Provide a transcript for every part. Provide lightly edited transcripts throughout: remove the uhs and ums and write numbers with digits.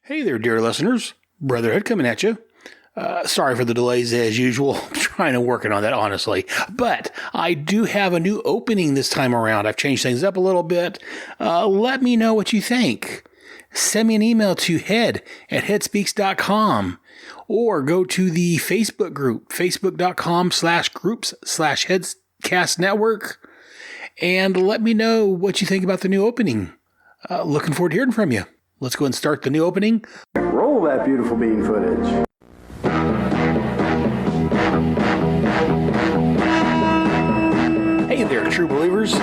Hey there, dear listeners. Brotherhood coming at you. Sorry for the delays as usual. I'm trying to work on that, honestly. But I do have a new opening this time around. I've changed things up a little bit. Let me know what you think. Send me an email to head@headspeaks.com or go to the Facebook group, facebook.com/groups/headscastnetwork, and let me know what you think about the new opening. Looking forward to hearing from you. Let's go and start the new opening. Roll that beautiful bean footage. Hey there, true believers.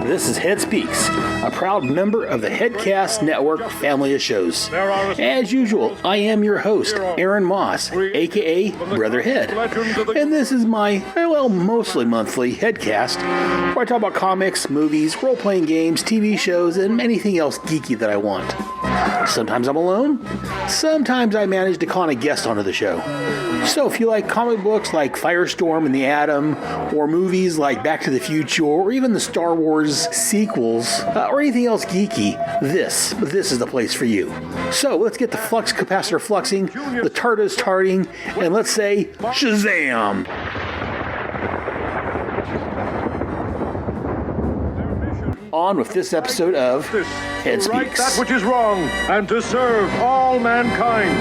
This is Head Speaks, a proud member of the Headcast Network family of shows. As usual, I am your host, Aaron Moss, aka Brother Head. And this is my, mostly monthly Headcast, where I talk about comics, movies, role-playing games, TV shows, and anything else geeky that I want. Sometimes I'm alone. Sometimes I manage to con a guest onto the show. So if you like comic books like Firestorm and the Atom, or movies like Back to the Future, or even the Star Wars sequels, or anything else geeky, this is the place for you. So let's get the flux capacitor fluxing, the TARDIS tarting, and let's say Shazam! On with this episode of Head Speaks. Right that which is wrong, and to serve all mankind.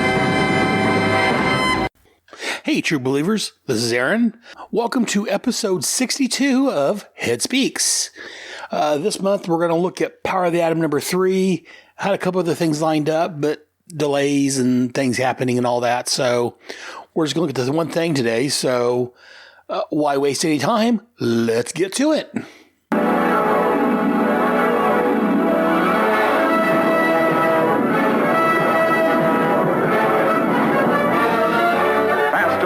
Hey, true believers, this is Aaron. Welcome to episode 62 of Head Speaks. This month, we're going to look at Power of the Atom number 3. Had a couple other things lined up, but delays and things happening and all that. So we're just going to look at this one thing today. So why waste any time? Let's get to it.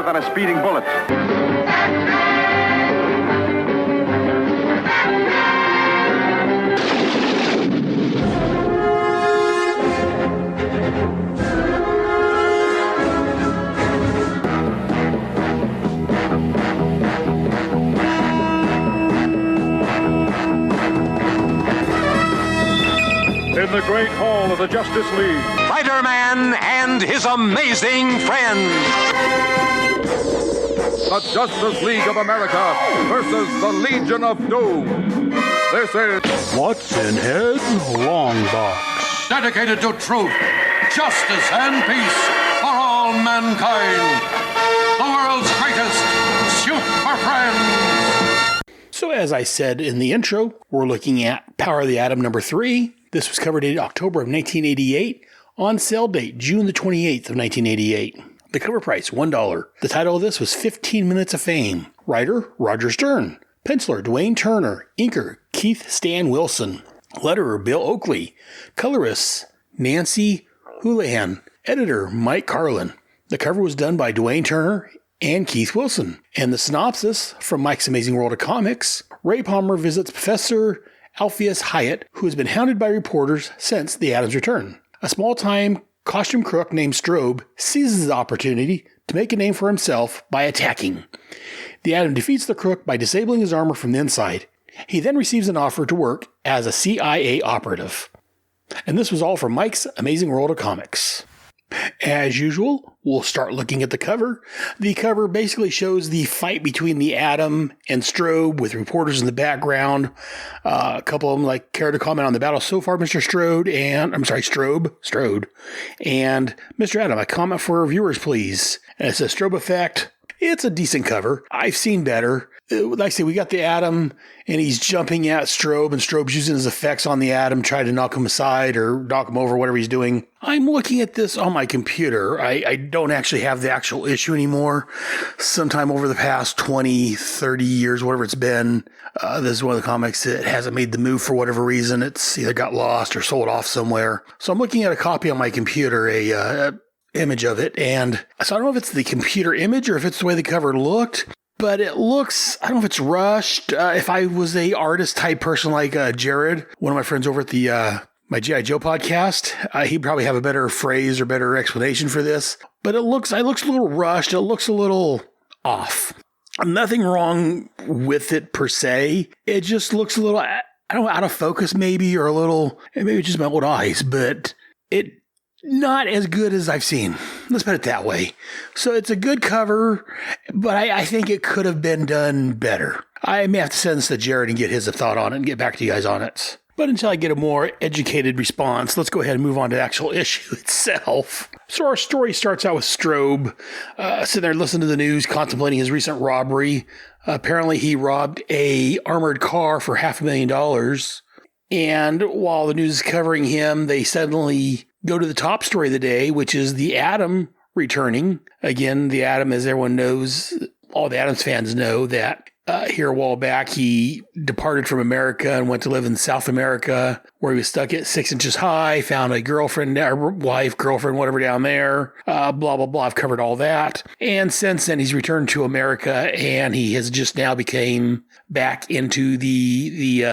Than a speeding bullet. In the great hall of the Justice League, Spider-Man and his amazing friends. The Justice League of America versus the Legion of Doom. This is What's in Head's Long Box? Dedicated to truth, justice, and peace for all mankind. The world's greatest super friends. So as I said in the intro, we're looking at Power of the Atom number 3. This was covered in October of 1988. On sale date, June the 28th of 1988. The cover price, $1. The title of this was 15 Minutes of Fame. Writer, Roger Stern. Penciler, Dwayne Turner. Inker, Keith Stan Wilson. Letterer, Bill Oakley. Colorist, Nancy Houlihan. Editor, Mike Carlin. The cover was done by Dwayne Turner and Keith Wilson. And the synopsis from Mike's Amazing World of Comics, Ray Palmer visits Professor Alpheus Hyatt, who has been hounded by reporters since the Atom's return. A small-time costume crook named Strobe seizes the opportunity to make a name for himself by attacking. The Atom defeats the crook by disabling his armor from the inside. He then receives an offer to work as a CIA operative. And this was all from Mike's Amazing World of Comics. As usual, we'll start looking at the cover. The cover basically shows the fight between the Atom and Strobe with reporters in the background. A couple of them care to comment on the battle so far, Mr. Strode, and Mr. Atom, a comment for our viewers, please. And it says Strobe Effect. It's a decent cover. I've seen better. Like I say, we got the Atom, and he's jumping at Strobe, and Strobe's using his effects on the Atom, trying to knock him aside or knock him over, whatever he's doing. I'm looking at this on my computer. I don't actually have the actual issue anymore. Sometime over the past 20, 30 years, whatever it's been, this is one of the comics that hasn't made the move for whatever reason. It's either got lost or sold off somewhere. So I'm looking at a copy on my computer, a image of it, and so I don't know if it's the computer image or if it's the way the cover looked. But it looks, I don't know if it's rushed. If I was a artist type person like Jared, one of my friends over at the my G.I. Joe podcast, he'd probably have a better phrase or better explanation for this. But it looks a little rushed. It looks a little off. Nothing wrong with it per se. It just looks a little, I don't know, out of focus maybe, or a little, maybe it's just my old eyes, but it not as good as I've seen. Let's put it that way. So it's a good cover, but I think it could have been done better. I may have to send this to Jared and get his thought on it and get back to you guys on it. But until I get a more educated response, let's go ahead and move on to the actual issue itself. So our story starts out with Strobe sitting there listening to the news, contemplating his recent robbery. Apparently he robbed a armored car for $500,000. And while the news is covering him, they suddenly go to the top story of the day, which is the Atom returning. Again, the Atom, as everyone knows, all the Adams fans know that here a while back, he departed from America and went to live in South America, where he was stuck at 6 inches high, found a girlfriend, or wife, girlfriend, whatever down there, blah, blah, blah. I've covered all that. And since then, he's returned to America, and he has just now became back into the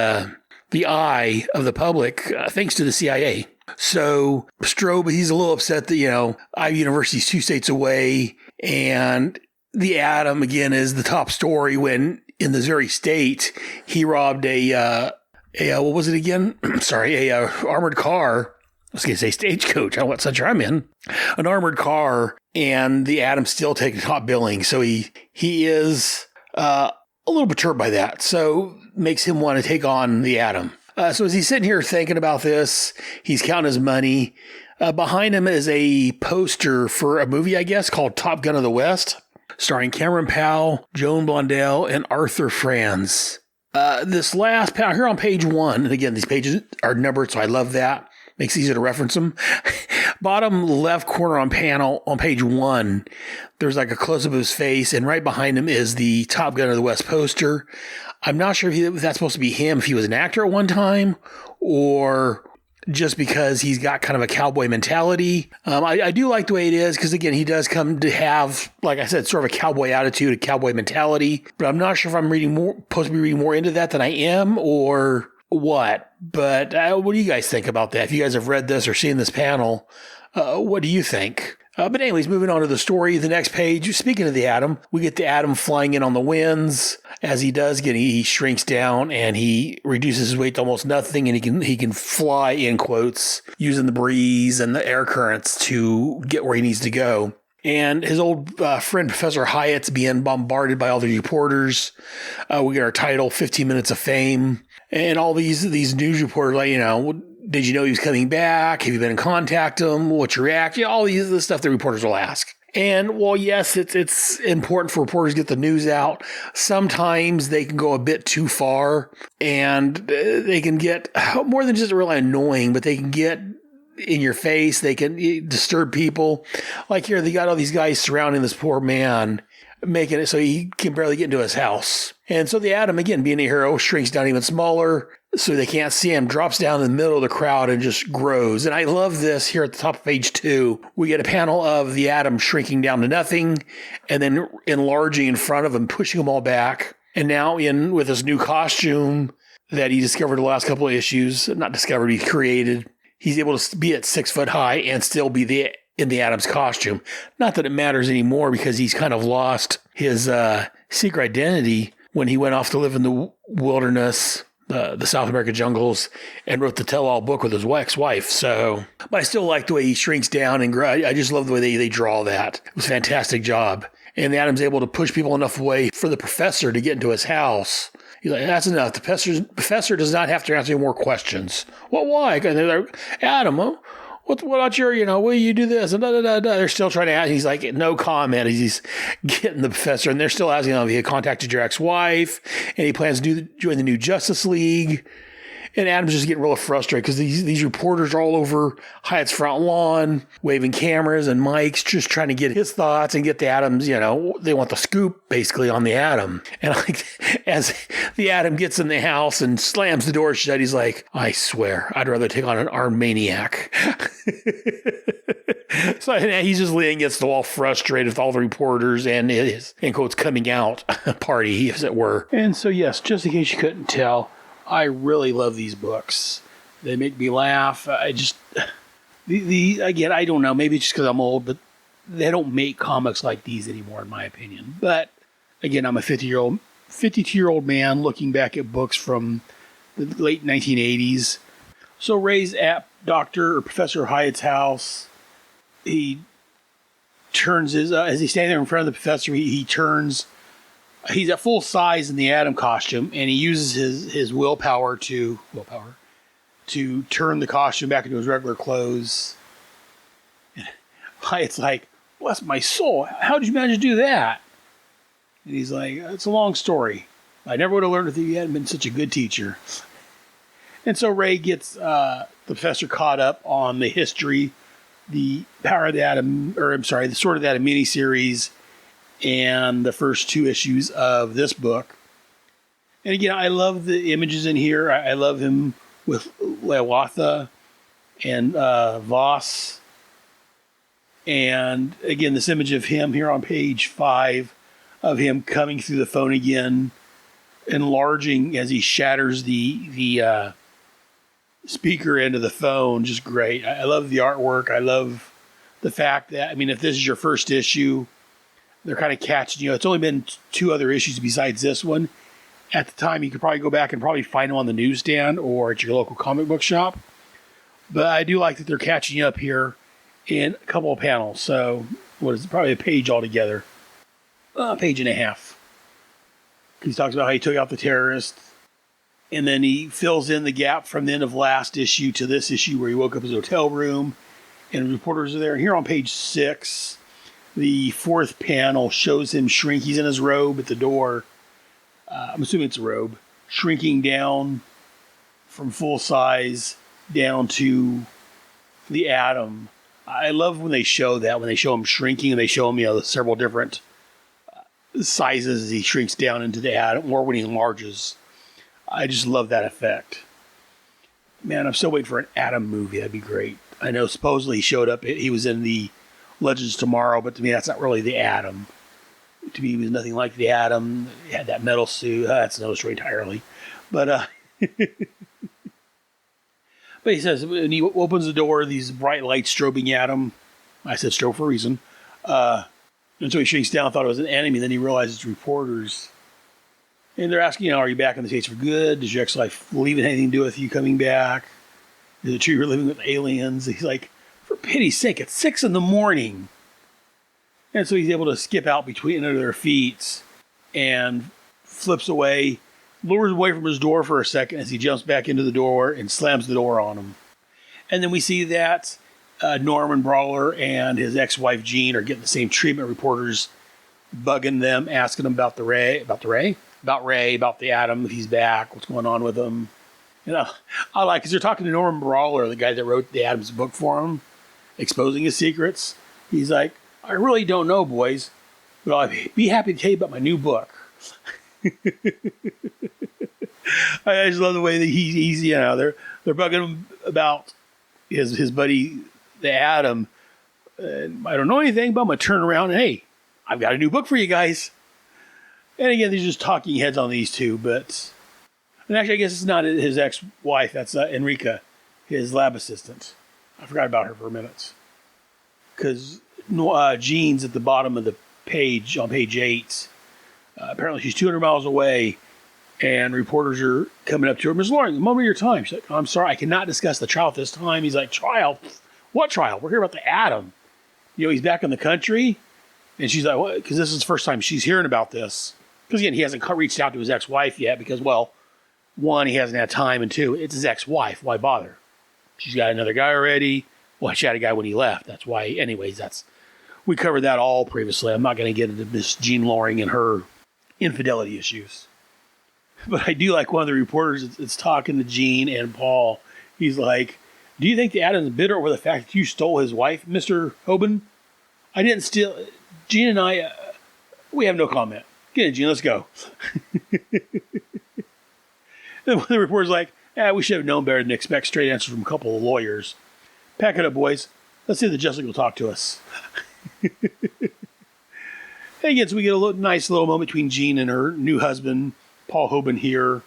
eye of the public, thanks to the CIA. So Strobe, he's a little upset that, Ivy University's 2 states away, and the Atom, again, is the top story when in this very state, he robbed what was it again? Sorry, a armored car. I was going to say stagecoach. I don't know what century I'm in. An armored car, and the Atom's still taking top billing. So he is a little perturbed by that. So makes him want to take on the Atom. So as he's sitting here thinking about this, he's counting his money. Behind him is a poster for a movie, I guess, called Top Gun of the West, starring Cameron Powell, Joan Blondell, and Arthur Franz. This last panel here on page 1, and again, these pages are numbered, so I love that. Makes it easier to reference them. Bottom left corner on page 1, there's like a close-up of his face, and right behind him is the Top Gun of the West poster. I'm not sure if that's supposed to be him, if he was an actor at one time, or just because he's got kind of a cowboy mentality. I do like the way it is, because again, he does come to have, like I said, sort of a cowboy attitude, a cowboy mentality, but I'm not sure if I'm supposed to be reading more into that than I am, or what. But what do you guys think about that? If you guys have read this or seen this panel, what do you think? But anyways, moving on to the story, the next page, speaking of the Atom, we get the Atom flying in on the winds. As he does, he shrinks down and he reduces his weight to almost nothing, and he can fly, in quotes, using the breeze and the air currents to get where he needs to go. And his old friend, Professor Hyatt's being bombarded by all the reporters. We get our title, 15 Minutes of Fame. And all these news reporters, did you know he was coming back? Have you been in contact with him? What's your reaction? All the stuff the reporters will ask. And while, yes, it's important for reporters to get the news out, sometimes they can go a bit too far, and they can get more than just really annoying, but they can get in your face. They can disturb people. Like here, they got all these guys surrounding this poor man, making it so he can barely get into his house. And so the Atom, again, being a hero, shrinks down even smaller so they can't see him, drops down in the middle of the crowd and just grows. And I love this here at the top of page 2. We get a panel of the Atom shrinking down to nothing and then enlarging in front of him, pushing them all back. And now with his new costume that he discovered the last couple of issues, not discovered, he created, he's able to be at 6 foot high and still be in the Atom's costume. Not that it matters anymore, because he's kind of lost his secret identity when he went off to live in the wilderness, the South American jungles, and wrote the tell-all book with his ex-wife. So, but I still like the way he shrinks down and grows. I just love the way they draw that. It was a fantastic job. And the Atom's able to push people enough away for the professor to get into his house. He's like, that's enough. The professor does not have to answer any more questions. Well, why? And they're like, Atom, what about your, will you do this? And They're still trying to ask. He's like, no comment. He's getting the professor, and they're still asking him if he contacted your ex-wife, and he plans to join the new Justice League. And Atom's just getting real frustrated because these reporters are all over Hyatt's front lawn, waving cameras and mics, just trying to get his thoughts and get the Atom's, they want the scoop basically on the Atom. And as the Atom gets in the house and slams the door shut, he's like, I swear, I'd rather take on an armed maniac. So he's just leaning against the wall, frustrated with all the reporters and his, in quotes, coming out party, as it were. And so, yes, just in case you couldn't tell, I really love these books. They make me laugh. Again, I don't know, maybe it's just because I'm old, but they don't make comics like these anymore, in my opinion. But again, I'm a 52-year-old man looking back at books from the late 1980s. So Ray's at Dr. or Professor Hyatt's house, he turns his, as he's standing there in front of the professor, he turns, he's at full size in the Atom costume, and he uses his willpower to turn the costume back into his regular clothes. And it's like, bless my soul, how did you manage to do that? And he's like, it's a long story. I never would have learned if you hadn't been such a good teacher. And so Ray gets the professor caught up on the history, the Power of the Atom, or I'm sorry, the Sword of the Atom miniseries, and the first 2 issues of this book. And again, I love the images in here. I love him with Lewatha and Voss. And again, this image of him here on page 5, of him coming through the phone again, enlarging as he shatters the speaker end of the phone. Just great. I love the artwork. I love the fact that, I mean, if this is your first issue, they're kind of catching you. It's only been 2 other issues besides this one. At the time, you could probably go back and probably find them on the newsstand or at your local comic book shop. But I do like that they're catching you up here in a couple of panels. So, what is it? Probably a page altogether. A page and a half. He talks about how he took out the terrorists. And then he fills in the gap from the end of last issue to this issue where he woke up his hotel room. And the reporters are there. And here on page 6, the 4th panel shows him shrink. He's in his robe at the door. I'm assuming it's a robe. Shrinking down from full size down to the Atom. I love when they show that. When they show him shrinking and they show him, the several different sizes as he shrinks down into the Atom, or when he enlarges. I just love that effect. Man, I'm still waiting for an Atom movie. That'd be great. I know supposedly he showed up. He was in the Legends of Tomorrow, but to me, that's not really the Atom. To me, he was nothing like the Atom. He had that metal suit. That's another story entirely. But but he says, when he opens the door, these bright lights strobing at him. I said strobe for a reason. And so he shrinks down, thought it was an enemy. Then he realizes it's reporters. And they're asking, are you back in the States for good? Does your ex-wife leave anything to do with you coming back? Is it true you're living with aliens? He's like, for pity's sake, it's 6 a.m. And so he's able to skip out between under their feet and flips away, lures away from his door for a second as he jumps back into the door and slams the door on him. And then we see that Norman Brawler and his ex-wife Jean are getting the same treatment. Reporters bugging them, asking them about Ray, about the Atom, if he's back, what's going on with him. I like, because they're talking to Norman Brawler, the guy that wrote the Atom's book for him, exposing his secrets. He's like, I really don't know, boys, but I'd be happy to tell you about my new book. I just love the way that he's they're bugging him about his buddy, the Atom. And I don't know anything, but I'm going to turn around and, hey, I've got a new book for you guys. And again, they're just talking heads on these two, but... And actually, I guess it's not his ex-wife. That's Enrica, his lab assistant. I forgot about her for a minute. Because Jean's at the bottom of the page, on page 8. Apparently, she's 200 miles away, and reporters are coming up to her. Ms. Loring, the moment of your time. She's like, I'm sorry, I cannot discuss the trial at this time. He's like, trial? What trial? We're here about the Atom. He's back in the country. And she's like, what? Because this is the first time she's hearing about this. Because, again, he hasn't reached out to his ex-wife yet because, well, 1, he hasn't had time, and 2, it's his ex-wife. Why bother? She's got another guy already. Well, she had a guy when he left. That's why, anyways, we covered that all previously. I'm not going to get into Miss Jean Loring and her infidelity issues. But I do like one of the reporters that's talking to Jean and Paul. He's like, do you think the Atom's bitter over the fact that you stole his wife, Mr. Hoban? I didn't steal... Jean and I, we have no comment. Get it, Jean, let's go. And the reporter's like, we should have known better than expect straight answers from a couple of lawyers. Pack it up, boys. Let's see if the justice will talk to us. And again, so we get a nice little moment between Jean and her new husband, Paul Hoban here.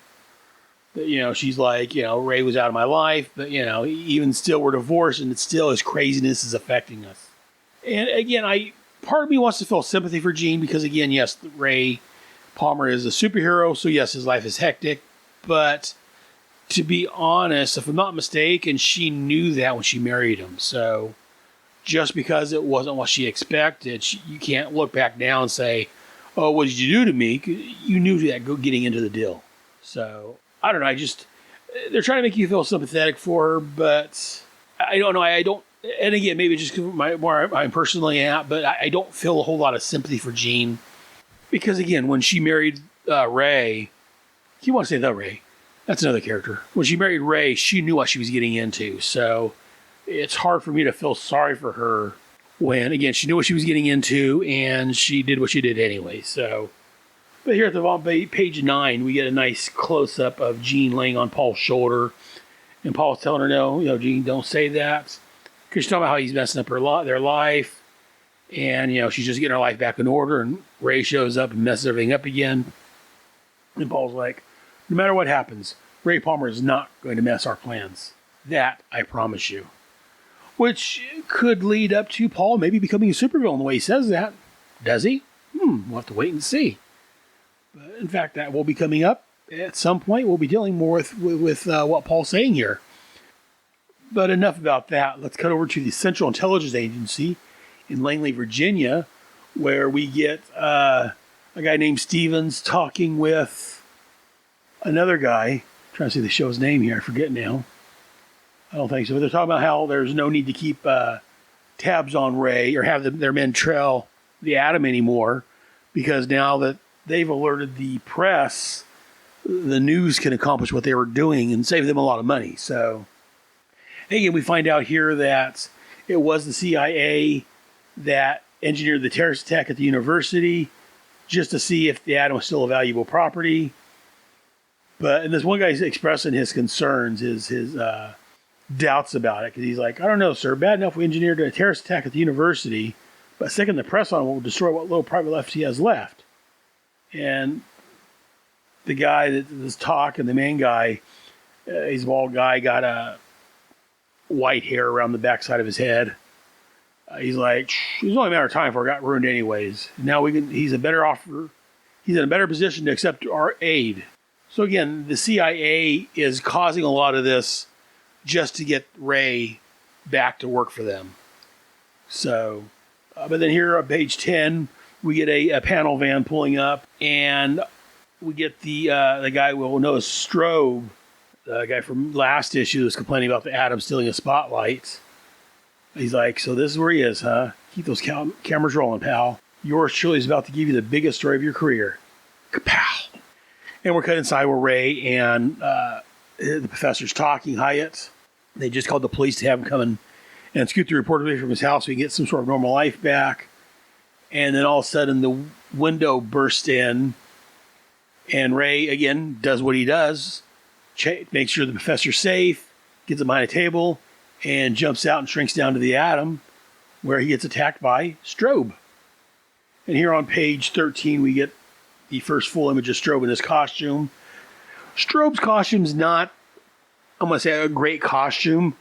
She's like, Ray was out of my life, but, even still we're divorced, and it's still his craziness is affecting us. And again, part of me wants to feel sympathy for Jean because, again, yes, Ray Palmer is a superhero, so yes, his life is hectic. But to be honest, if I'm not mistaken, she knew that when she married him. So just because it wasn't what she expected, you can't look back now and say, oh, what did you do to me? 'Cause you knew that getting into the deal. So, I don't know. They're trying to make you feel sympathetic for her, but I don't know. I don't, and again, maybe just where I'm personally at, but I don't feel a whole lot of sympathy for Jean. Because again, when she married Ray, you want to say the Ray, that's another character. When she married Ray, she knew what she was getting into. So it's hard for me to feel sorry for her when, again, she knew what she was getting into and she did what she did anyway. So, but here at the page 9, we get a nice close-up of Jean laying on Paul's shoulder. And Paul's telling her, no, Jean, don't say that. Because she's talking about how he's messing up their life. And, she's just getting her life back in order. And Ray shows up and messes everything up again. And Paul's like, no matter what happens, Ray Palmer is not going to mess our plans. That I promise you. Which could lead up to Paul maybe becoming a supervillain the way he says that. Does he? We'll have to wait and see. But in fact, that will be coming up at some point. We'll be dealing more with what Paul's saying here. But enough about that. Let's cut over to the Central Intelligence Agency in Langley, Virginia, where we get a guy named Stevens talking with another guy. I'm trying to see the show's name here. I forget now. I don't think so. But they're talking about how there's no need to keep tabs on Ray or have their men trail the Atom anymore, because now that they've alerted the press, the news can accomplish what they were doing and save them a lot of money. So, again, we find out here that it was the CIA that engineered the terrorist attack at the university just to see if the Atom was still a valuable property. And this one guy's expressing his concerns, his doubts about it, because he's like, I don't know, sir. Bad enough we engineered a terrorist attack at the university, but second the press on it will destroy what little private life he has left. And the guy that was talking, the main guy, he's a bald guy, got a white hair around the backside of his head. He's like, it's only a matter of time before it got ruined anyways. Now he's in a better position to accept our aid. So again, the CIA is causing a lot of this just to get Ray back to work for them. So, but then here on page 10, we get a panel van pulling up, and we get the guy we'll know as Strobe, the guy from last issue who was complaining about the Atom stealing a spotlight. He's like, so this is where he is, huh? Keep those cameras rolling, pal. Yours truly is about to give you the biggest story of your career. Kapow. And we're cut inside where Ray and the professor's talking, Hyatt. They just called the police to have him come in and scoot the reporter away from his house so he can get some sort of normal life back. And then all of a sudden the window bursts in. And Ray, again, does what he does. Makes sure the professor's safe, gets him behind a table, and jumps out and shrinks down to the Atom, where he gets attacked by Strobe. And here on page 13, we get the first full image of Strobe in his costume. Strobe's costume's not, I'm going to say, a great costume.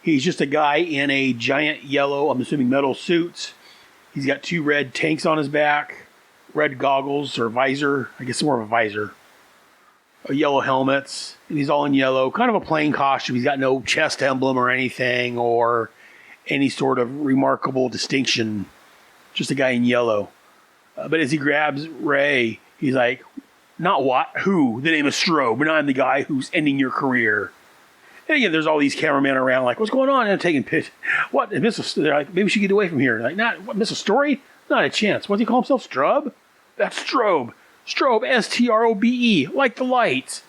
He's just a guy in a giant yellow, I'm assuming metal suit. He's got 2 red tanks on his back, red goggles or visor, I guess more of a visor, yellow helmets, and he's all in yellow, kind of a plain costume. He's got no chest emblem or anything or any sort of remarkable distinction, just a guy in yellow. But as he grabs Ray, he's like, not what, who? The name is Strobe, and I'm the guy who's ending your career. And again, there's all these cameramen around like, what's going on? And I'm taking pictures. What? They're like, maybe we should get away from here. Like, miss a story? Not a chance. What does he call himself? Strobe? That's Strobe. Strobe, S-T-R-O-B-E, like the light.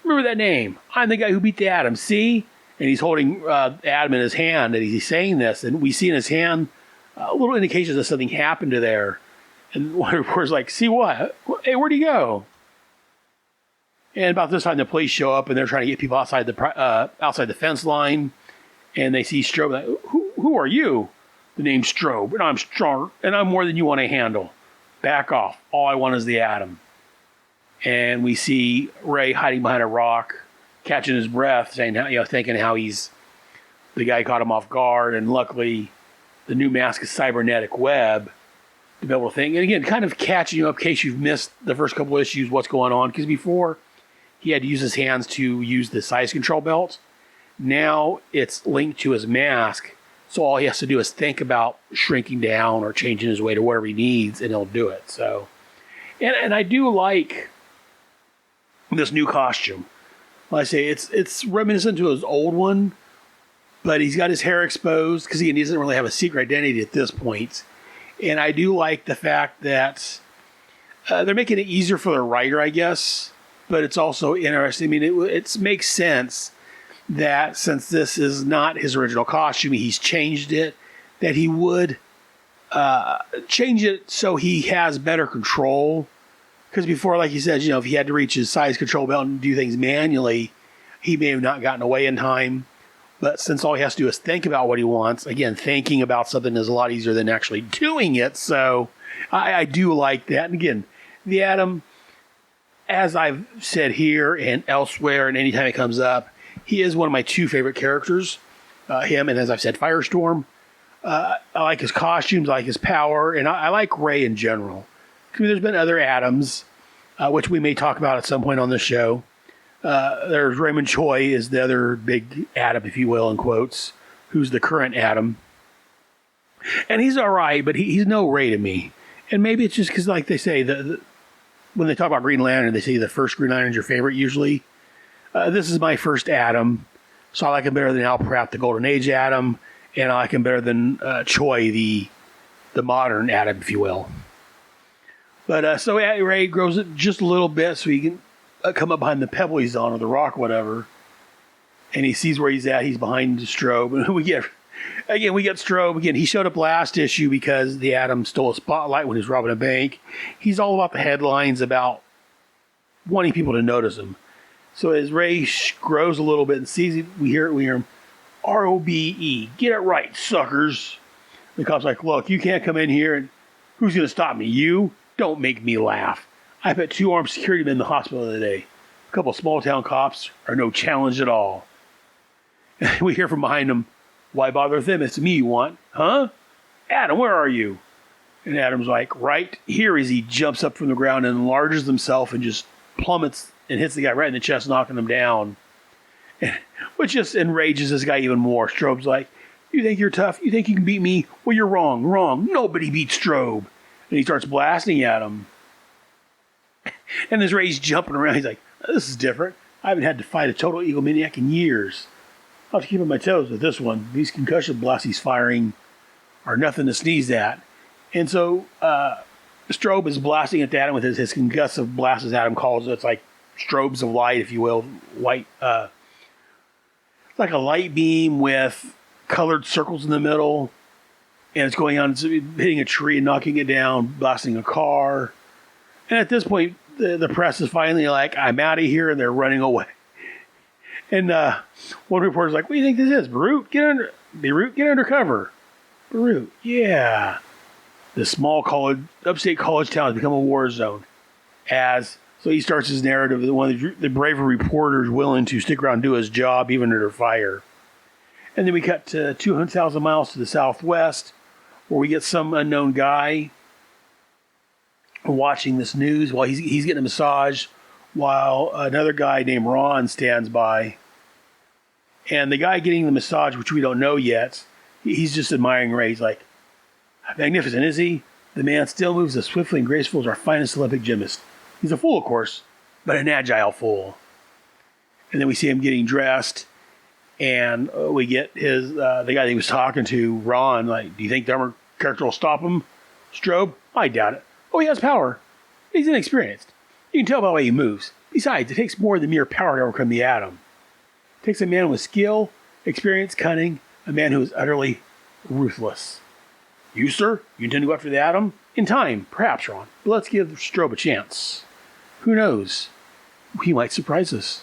Remember that name. I'm the guy who beat the Atom, see? And he's holding Atom in his hand, and he's saying this, and we see in his hand little indications that something happened to there. And one reporter's like, see what? Hey, where'd he go? And about this time, the police show up, and they're trying to get people outside the fence line. And they see Strobe, like, who are you? The name's Strobe, and I'm strong, and I'm more than you want to handle. Back off. All I want is the Atom. And we see Ray hiding behind a rock, catching his breath, saying, thinking how he's the guy caught him off guard, and luckily the new mask is cybernetic web to be able to think. And again, kind of catching you up in case you've missed the first couple of issues, what's going on. Because before, he had to use his hands to use the size control belt. Now it's linked to his mask, So all he has to do is think about shrinking down or changing his weight or whatever he needs, and he'll do it. So, and I do like this new costume. Like I say, it's reminiscent to his old one, but he's got his hair exposed because he doesn't really have a secret identity at this point. And I do like the fact that they're making it easier for the writer, I guess, but it's also interesting. I mean, it makes sense that since this is not his original costume, he's changed it, that he would change it so he has better control. Because before, like he said, if he had to reach his size control belt and do things manually, he may have not gotten away in time. But since all he has to do is think about what he wants, again, thinking about something is a lot easier than actually doing it. So I do like that. And again, the Atom, as I've said here and elsewhere and anytime it comes up, he is one of my two favorite characters. Him and, as I've said, Firestorm. I like his costumes, I like his power, and I like Ray in general. I mean, there's been other Atoms, which we may talk about at some point on the show. There's Raymond Choi is the other big Atom, if you will, in quotes, who's the current Atom. And he's all right, but he's no Ray to me. And maybe it's just because, like they say, when they talk about Green Lantern, they say the first Green Lantern's your favorite usually. This is my first Atom, so I like him better than Al Pratt, the Golden Age Atom, and I like him better than Choi, the modern Atom, if you will. But so Ray grows it just a little bit so he can come up behind the pebble he's on or the rock, whatever. And he sees where he's at. He's behind Strobe. And we get Strobe. Again, he showed up last issue because the Atom stole a spotlight when he was robbing a bank. He's all about the headlines, about wanting people to notice him. So as Ray grows a little bit and sees it, we hear him, R-O-B-E. Get it right, suckers. The cop's like, look, you can't come in here, and who's going to stop me? You? Don't make me laugh. I put 2 armed security men in the hospital today. A couple of small-town cops are no challenge at all. We hear from behind him, why bother with them? It's me you want. Huh? Atom, where are you? And Atom's like, right here, as he jumps up from the ground and enlarges himself and just plummets and hits the guy right in the chest, knocking him down. Which just enrages this guy even more. Strobe's like, you think you're tough? You think you can beat me? Well, you're wrong. Wrong. Nobody beats Strobe. And he starts blasting at him. And as Ray's jumping around, he's like, this is different. I haven't had to fight a total egomaniac in years. I'll have to keep on my toes with this one. These concussion blasts he's firing are nothing to sneeze at. And so Strobe is blasting at Atom with his concussive blast, as Atom calls it. It's like strobes of light, if you will. White, like a light beam with colored circles in the middle. And it's going on, it's hitting a tree and knocking it down, blasting a car. And at this point, the press is finally like, I'm out of here, and they're running away. And one reporter's like, what do you think this is? Beirut, get under cover. Beirut, yeah. The small upstate college town has become a war zone. So he starts his narrative that one of the braver reporters willing to stick around and do his job even under fire. And then we cut to 200,000 miles to the southwest, where we get some unknown guy watching this news while he's getting a massage, while another guy named Ron stands by. And the guy getting the massage, which we don't know yet, he's just admiring Ray. He's like, magnificent, is he? The man still moves as swiftly and graceful as our finest Olympic gymnast. He's a fool, of course, but an agile fool. And then we see him getting dressed, and we get the guy that he was talking to, Ron, like, do you think the armored character will stop him, Strobe? I doubt it. Oh, he has power. He's inexperienced. You can tell by the way he moves. Besides, it takes more than mere power to overcome the Atom. It takes a man with skill, experience, cunning, a man who is utterly ruthless. You, sir? You intend to go after the Atom? In time, perhaps, Ron. But let's give Strobe a chance. Who knows? He might surprise us.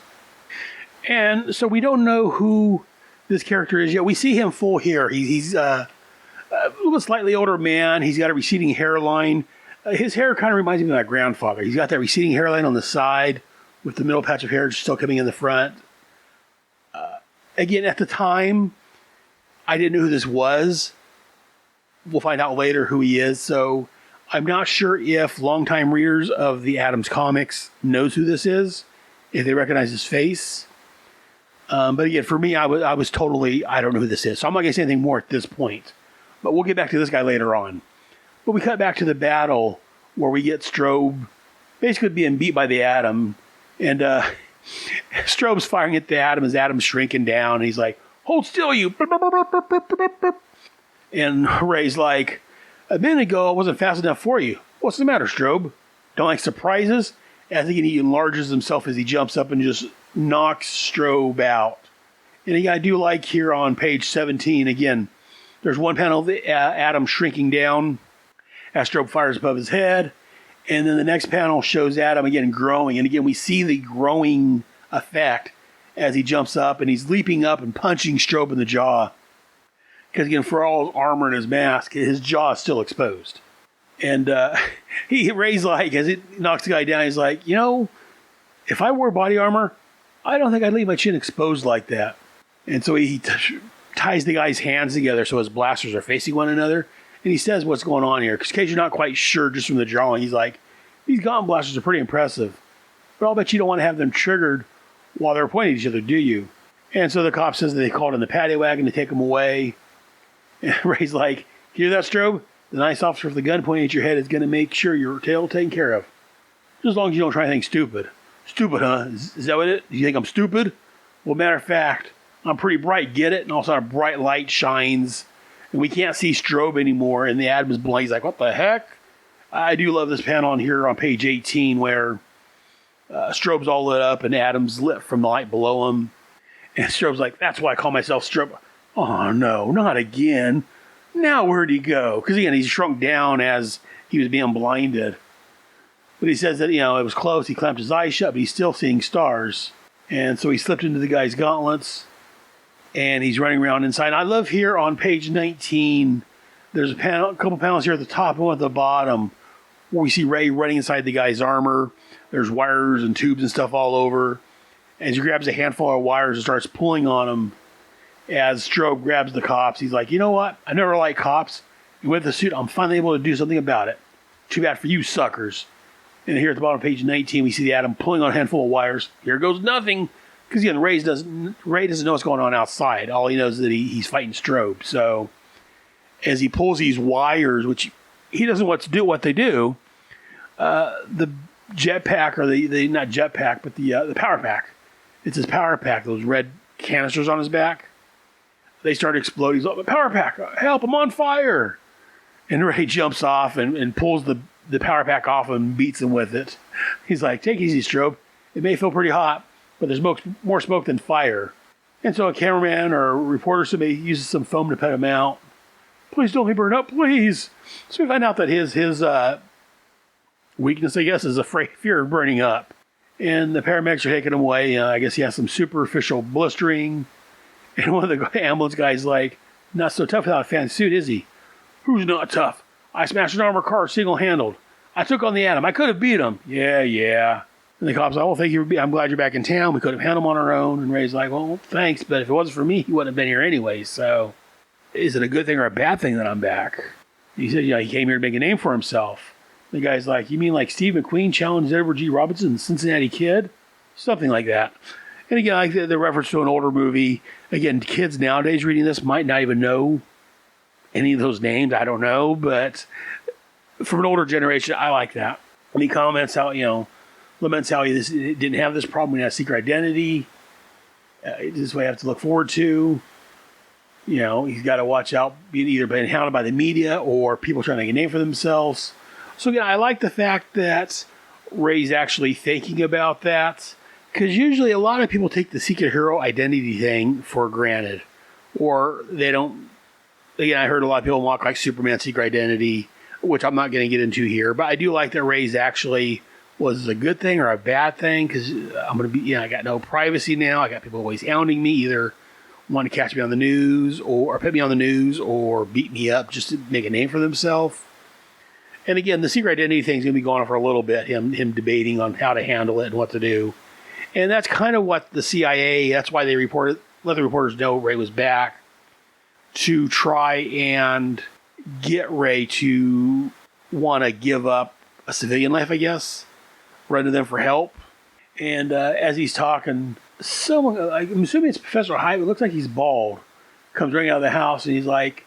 And so we don't know who this character is yet. We see him full here. He's a little slightly older man. He's got a receding hairline. His hair kind of reminds me of my grandfather. He's got that receding hairline on the side with the middle patch of hair still coming in the front. Again, at the time, I didn't know who this was. We'll find out later who he is. So I'm not sure if longtime readers of the Atom's comics knows who this is, if they recognize his face. But again, for me, I was totally, I don't know who this is. So I'm not going to say anything more at this point. But we'll get back to this guy later on. But we cut back to the battle where we get Strobe basically being beat by the Atom. And Strobe's firing at the Atom as Atom's shrinking down. And he's like, hold still, you. And Ray's like, a minute ago, I wasn't fast enough for you. What's the matter, Strobe? Don't like surprises? As he enlarges himself as he jumps up and just knocks Strobe out. And again, I do like here on page 17, again, there's one panel of the Atom shrinking down as Strobe fires above his head. And then the next panel shows Atom again growing. And again, we see the growing effect as he jumps up and he's leaping up and punching Strobe in the jaw. Because again, for all his armor and his mask, his jaw is still exposed. And Ray's like, as he knocks the guy down, he's like, you know, if I wore body armor, I don't think I'd leave my chin exposed like that. And so he ties the guy's hands together so his blasters are facing one another. And he says what's going on here. Because in case you're not quite sure just from the drawing, he's like, these gun blasters are pretty impressive. But I'll bet you don't want to have them triggered while they're pointing at each other, do you? And so the cop says that they called in the paddy wagon to take him away. And Ray's like, hear that, Strobe? The nice officer with the gun pointing at your head is going to make sure your tail taken care of. Just as long as you don't try anything stupid. Stupid, huh? Is that what it is? You think I'm stupid? Well, matter of fact, I'm pretty bright, get it? And also a bright light shines. And we can't see Strobe anymore. And the Atom is blind. He's like, what the heck? I do love this panel on here on page 18 where Strobe's all lit up and Atom's lit from the light below him. And Strobe's like, that's why I call myself Strobe. Oh, no, not again. Now where'd he go? Because again, he's shrunk down as he was being blinded. But he says that, you know, it was close. He clamped his eyes shut, but he's still seeing stars. And so he slipped into the guy's gauntlets. And he's running around inside. I love here on page 19, there's a couple panels here at the top and one at the bottom where we see Ray running inside the guy's armor. There's wires and tubes and stuff all over. And he grabs a handful of wires and starts pulling on them. As Strobe grabs the cops, he's like, you know what? I never liked cops. And with the suit, I'm finally able to do something about it. Too bad for you suckers. And here at the bottom of page 19, we see the Atom pulling on a handful of wires. Here goes nothing. Because again, Ray doesn't know what's going on outside. All he knows is that he's fighting Strobe. So as he pulls these wires, which he doesn't know what they do, the jetpack, or the not jetpack, but the power pack. It's his power pack, those red canisters on his back. They start exploding. He's like, power pack, help, I'm on fire. And Ray jumps off and pulls the power pack off and beats him with it. He's like, take it easy, Strobe. It may feel pretty hot, but there's more smoke than fire. And so a cameraman or a reporter, somebody uses some foam to put him out. Please don't let me burn up, please. So we find out that his weakness, I guess, is fear of burning up. And the paramedics are taking him away. I guess he has some superficial blistering. And one of the ambulance guys like, not so tough without a fancy suit, is he? Who's not tough? I smashed an armored car single-handed. I took on the Atom. I could have beat him. Yeah. And the cop's like, well, thank you. I'm glad you're back in town. We could have handled him on our own. And Ray's like, well, thanks. But if it wasn't for me, he wouldn't have been here anyway. So is it a good thing or a bad thing that I'm back? He said, he came here to make a name for himself. The guy's like, you mean like Steve McQueen challenged Edward G. Robinson, the Cincinnati Kid? Something like that. And again, I like the reference to an older movie. Again, kids nowadays reading this might not even know any of those names. I don't know. But from an older generation, I like that. And he comments how, laments how he didn't have this problem when he had a secret identity. This is what I have to look forward to. He's got to watch out being either being hounded by the media or people trying to make a name for themselves. So again, I like the fact that Ray's actually thinking about that. Because usually a lot of people take the secret hero identity thing for granted. Or they don't. Again, I heard a lot of people mock like Superman's secret identity, which I'm not going to get into here. But I do like that Ray's actually was a good thing or a bad thing. Because I'm going to be, I got no privacy now. I got people always hounding me, either want to catch me on the news or put me on the news or beat me up just to make a name for themselves. And again, the secret identity thing is going to be going on for a little bit. Him debating on how to handle it and what to do. And that's kind of what the CIA, that's why they let the reporters know Ray was back, to try and get Ray to want to give up a civilian life, I guess, run to them for help. And as he's talking someone, I'm assuming it's Professor Hyde, it looks like he's bald, comes running out of the house and he's like,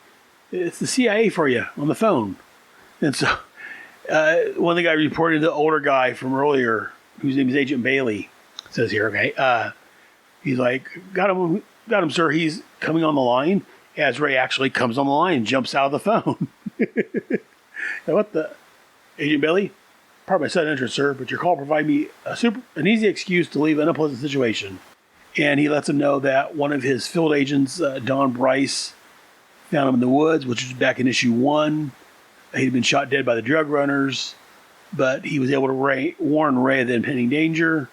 it's the CIA for you on the phone. And so one of the guys reported the older guy from earlier, whose name is Agent Bailey, says here, okay, he's like, got him, sir, he's coming on the line, as Ray actually comes on the line and jumps out of the phone. Now, what the? Agent Bailey? Pardon my sudden entrance, sir, but your call provided me an easy excuse to leave an unpleasant situation. And he lets him know that one of his field agents, Don Bryce, found him in the woods, which was back in issue 1. He'd been shot dead by the drug runners, but he was able to warn Ray of the impending danger.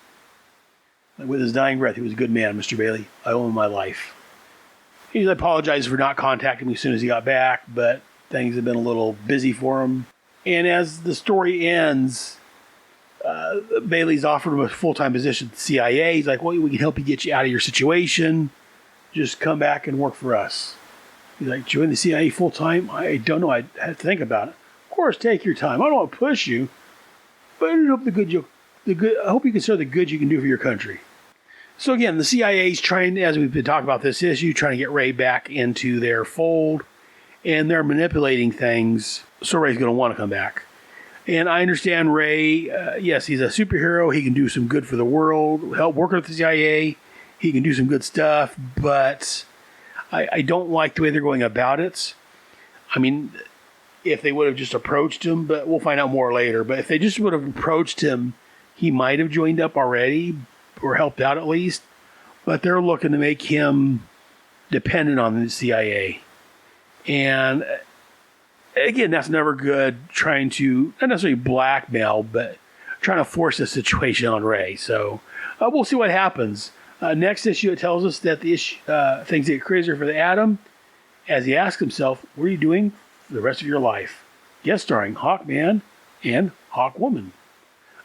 With his dying breath, he was a good man, Mr. Bailey. I owe him my life. He apologized for not contacting me as soon as he got back, but things have been a little busy for him. And as the story ends, Bailey's offered him a full-time position at the CIA. He's like, well, we can help you get you out of your situation. Just come back and work for us. He's like, join the CIA full-time? I don't know. I'd have to think about it. Of course, take your time. I don't want to push you, but I hope I hope you consider the good you can do for your country. So again, the CIA's trying, as we've been talking about this issue, trying to get Ray back into their fold, and they're manipulating things so Ray's going to want to come back. And I understand Ray, yes, he's a superhero. He can do some good for the world, help work with the CIA. He can do some good stuff, but I don't like the way they're going about it. I mean, if they would have just approached him, but we'll find out more later. But if they just would have approached him, he might have joined up already, or helped out at least. But they're looking to make him dependent on the CIA. And again, that's never good, trying to, not necessarily blackmail, but trying to force a situation on Ray. So we'll see what happens. Next issue, it tells us that the things get crazier for the Atom as he asks himself, what are you doing for the rest of your life? Guest starring Hawkman and Hawkwoman.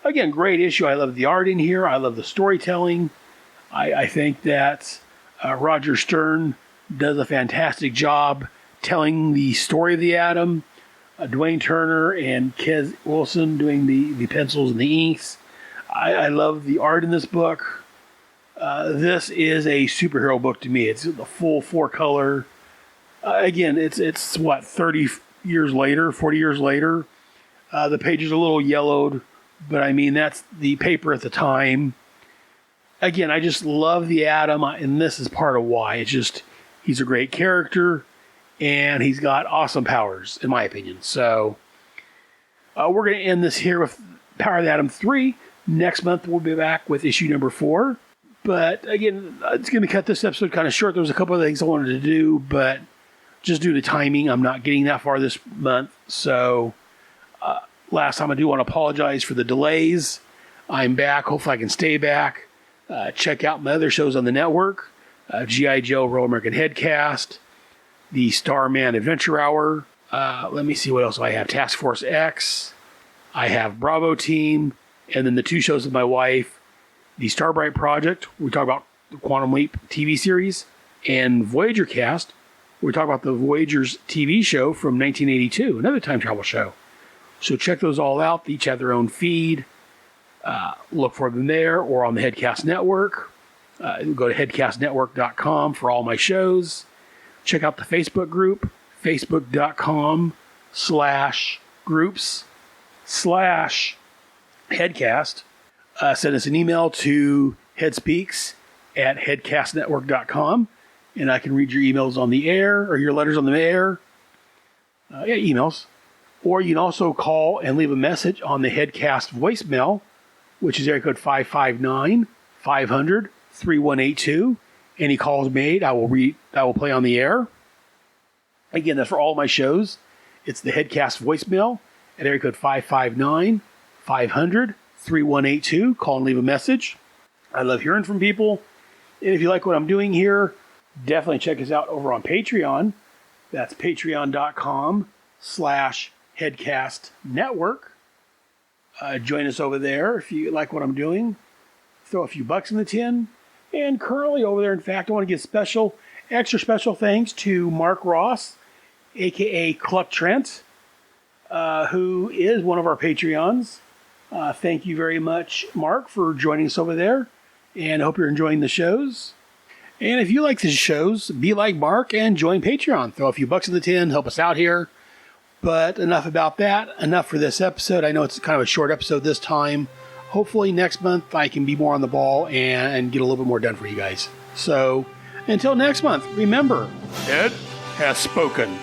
Again, great issue. I love the art in here. I love the storytelling. I think that Roger Stern does a fantastic job telling the story of the Atom. Dwayne Turner and Kez Wilson doing the pencils and the inks. I love the art in this book. This is a superhero book to me. It's the full 4-color. Again, it's what, 30 years later, 40 years later. The pages are a little yellowed, but I mean, that's the paper at the time. Again, I just love the Atom, and this is part of why. It's just, he's a great character, and he's got awesome powers, in my opinion. So, we're going to end this here with Power of the Atom 3. Next month, we'll be back with issue number 4. But again, it's going to cut this episode kind of short. There was a couple of things I wanted to do, but just due to timing, I'm not getting that far this month. So, last time, I do want to apologize for the delays. I'm back. Hopefully I can stay back. Check out my other shows on the network. G.I. Joe, Royal American Headcast, the Starman Adventure Hour. Let me see what else I have. Task Force X. I have Bravo Team. And then the 2 shows with my wife. The Starbright Project. We talk about the Quantum Leap TV series. And Voyager Cast. We talk about the Voyager's TV show from 1982. Another time travel show. So check those all out. They each have their own feed. Look for them there or on the Headcast Network. Go to headcastnetwork.com for all my shows. Check out the Facebook group, facebook.com/groups/Headcast. Send us an email to headspeaks@headcastnetwork.com, and I can read your emails on the air, or your letters on the air. Emails. Or you can also call and leave a message on the Headcast voicemail, which is area code 559-500-3182. Any calls made, I will play on the air. Again, that's for all my shows. It's the Headcast voicemail at area code 559-500-3182. Call and leave a message. I love hearing from people. And if you like what I'm doing here, definitely check us out over on Patreon. That's patreon.com/Headcast Network. Join us over there if you like what I'm doing. Throw a few bucks in the tin. And currently over there, in fact, I want to give extra special thanks to Mark Ross, a.k.a. Cluck Trent, who is one of our Patreons. Thank you very much, Mark, for joining us over there. and I hope you're enjoying the shows. And if you like the shows, be like Mark and join Patreon. Throw a few bucks in the tin, help us out here. But enough about that. Enough for this episode. I know it's kind of a short episode this time. Hopefully next month I can be more on the ball and get a little bit more done for you guys. So until next month, remember, Ed has spoken.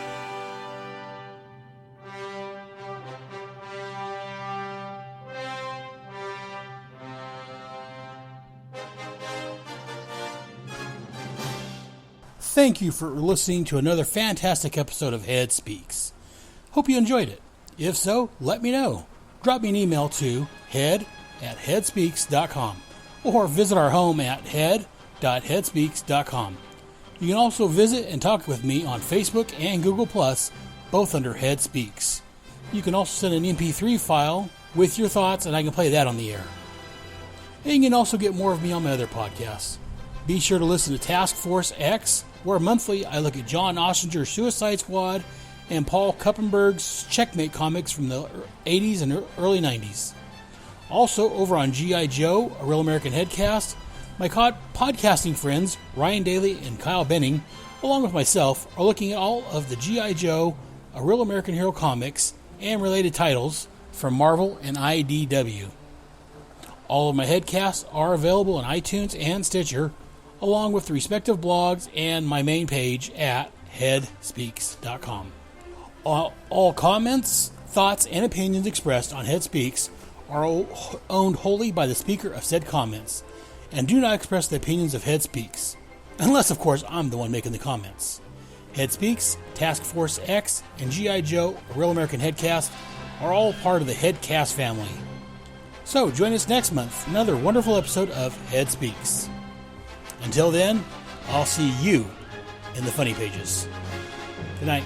Thank you for listening to another fantastic episode of Head Speaks. Hope you enjoyed it. If so, let me know. Drop me an email to head@headspeaks.com or visit our home at head.headspeaks.com. You can also visit and talk with me on Facebook and Google+, both under Head Speaks. You can also send an MP3 file with your thoughts and I can play that on the air. And you can also get more of me on my other podcasts. Be sure to listen to Task Force X, where monthly I look at John Ossinger's Suicide Squad and Paul Kuppenberg's Checkmate comics from the 80s and early 90s. Also, over on G.I. Joe, A Real American Headcast, my podcasting friends Ryan Daly and Kyle Benning, along with myself, are looking at all of the G.I. Joe, A Real American Hero comics, and related titles from Marvel and IDW. All of my headcasts are available on iTunes and Stitcher, along with the respective blogs and my main page at headspeaks.com. All comments, thoughts, and opinions expressed on Head Speaks are owned wholly by the speaker of said comments, and do not express the opinions of Head Speaks, unless, of course, I'm the one making the comments. Head Speaks, Task Force X, and G.I. Joe, A Real American Headcast, are all part of the Headcast family. So, join us next month for another wonderful episode of Head Speaks. Until then, I'll see you in the funny pages. Good night.